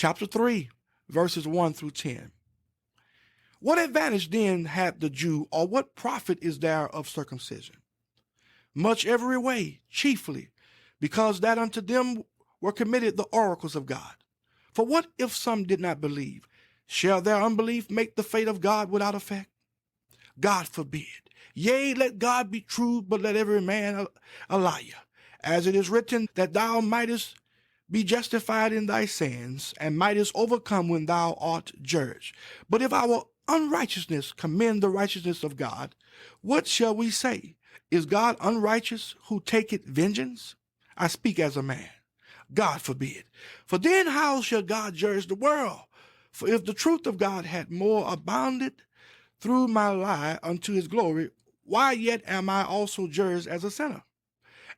chapter 3, verses 1 through 10. What advantage then had the Jew, or what profit is there of circumcision? Much every way, chiefly, because that unto them were committed the oracles of God. For what if some did not believe? Shall their unbelief make the faith of God without effect? God forbid. Yea, let God be true, but let every man a liar. As it is written, that thou mightest be justified in thy sins, and mightest overcome when thou art judged. But if our unrighteousness commend the righteousness of God, what shall we say? Is God unrighteous who taketh vengeance? I speak as a man. God forbid. For then how shall God judge the world? For if the truth of God had more abounded through my lie unto his glory, why yet am I also judged as a sinner?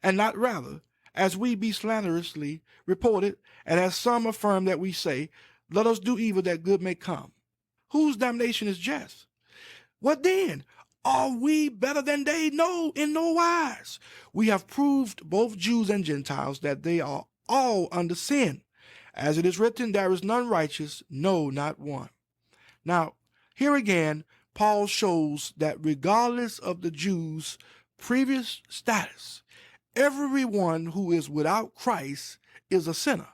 And not rather, as we be slanderously reported, and as some affirm that we say, let us do evil that good may come. Whose damnation is just? What then? Are we better than they? No, in no wise. We have proved, both Jews and Gentiles, that they are all under sin. As it is written, there is none righteous, no, not one. Now, here again, Paul shows that regardless of the Jews' previous status, everyone who is without Christ is a sinner.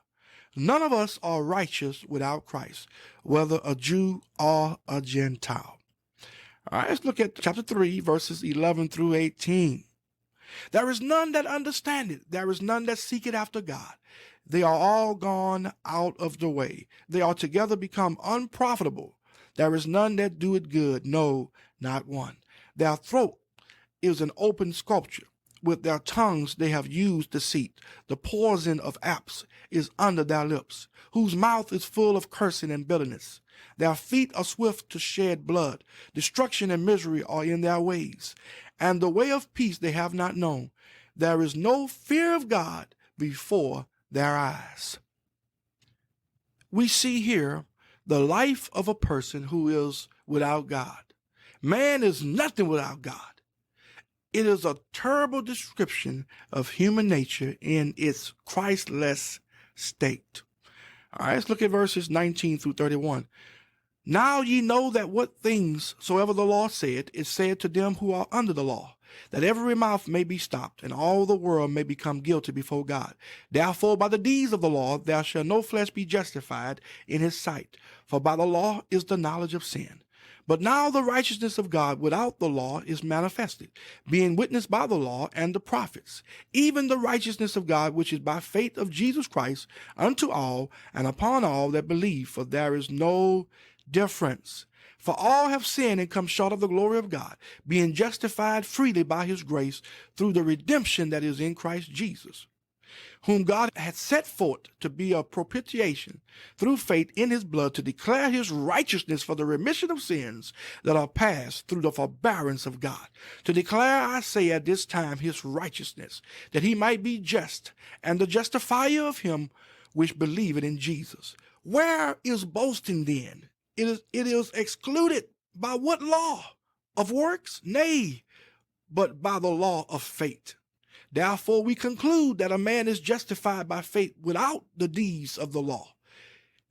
None of us are righteous without Christ, whether a Jew or a Gentile. All right, let's look at chapter 3, verses 11 through 18. There is none that understandeth, there is none that seeketh after God. They are all gone out of the way. They are together become unprofitable. There is none that doeth good, no, not one. Their throat is an open sculpture. With their tongues they have used deceit. The poison of apes is under their lips, whose mouth is full of cursing and bitterness. Their feet are swift to shed blood. Destruction and misery are in their ways, and the way of peace they have not known. There is no fear of God before their eyes. We see here the life of a person who is without God. Man is nothing without God. It is a terrible description of human nature in its Christless state. All right, let's look at verses 19 through 31. Now ye know that what things soever the law said is said to them who are under the law, that every mouth may be stopped, and all the world may become guilty before God. Therefore by the deeds of the law there shall no flesh be justified in his sight, for by the law is the knowledge of sin. But now the righteousness of God without the law is manifested, being witnessed by the law and the prophets, even the righteousness of God which is by faith of Jesus Christ unto all and upon all that believe, for there is no difference. For all have sinned and come short of the glory of God, being justified freely by his grace through the redemption that is in Christ Jesus, whom God hath set forth to be a propitiation through faith in his blood, to declare his righteousness for the remission of sins that are past through the forbearance of God. To declare, I say, at this time his righteousness, that he might be just, and the justifier of him which believeth in Jesus. Where is boasting then? It is excluded by what law? Of works? Nay, but by the law of faith. Therefore we conclude that a man is justified by faith without the deeds of the law.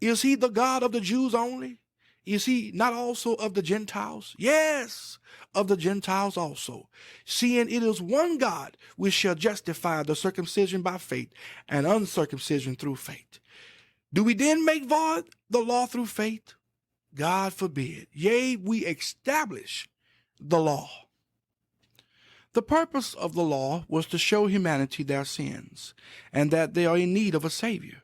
Is he the God of the Jews only? Is he not also of the Gentiles? Yes, of the Gentiles also. Seeing it is one God which shall justify the circumcision by faith and uncircumcision through faith. Do we then make void the law through faith? God forbid. Yea, we establish the law. The purpose of the law was to show humanity their sins, and that they are in need of a Savior.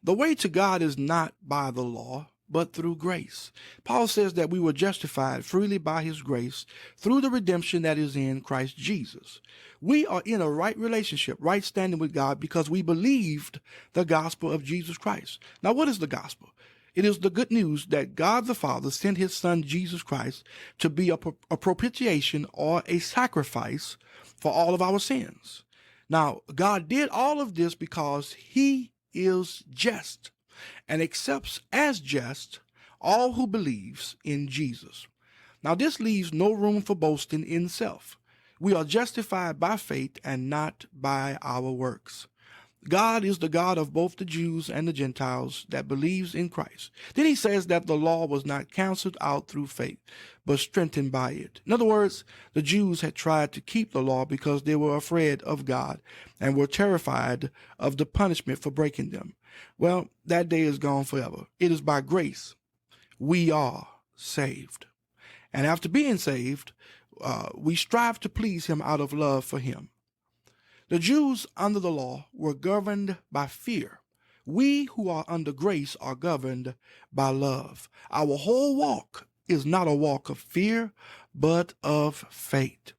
The way to God is not by the law, but through grace. Paul says that we were justified freely by his grace through the redemption that is in Christ Jesus. We are in a right relationship, right standing with God, because we believed the gospel of Jesus Christ. Now, what is the gospel? It is the good news that God the Father sent his Son Jesus Christ to be a propitiation or a sacrifice for all of our sins. Now, God did all of this because he is just and accepts as just all who believes in Jesus. Now, this leaves no room for boasting in self. We are justified by faith and not by our works. God is the God of both the Jews and the Gentiles that believes in Christ. Then he says that the law was not canceled out through faith, but strengthened by it. In other words, the Jews had tried to keep the law because they were afraid of God and were terrified of the punishment for breaking them. Well, that day is gone forever. It is by grace we are saved. And after being saved, we strive to please him out of love for him. The Jews under the law were governed by fear. We who are under grace are governed by love. Our whole walk is not a walk of fear, but of faith.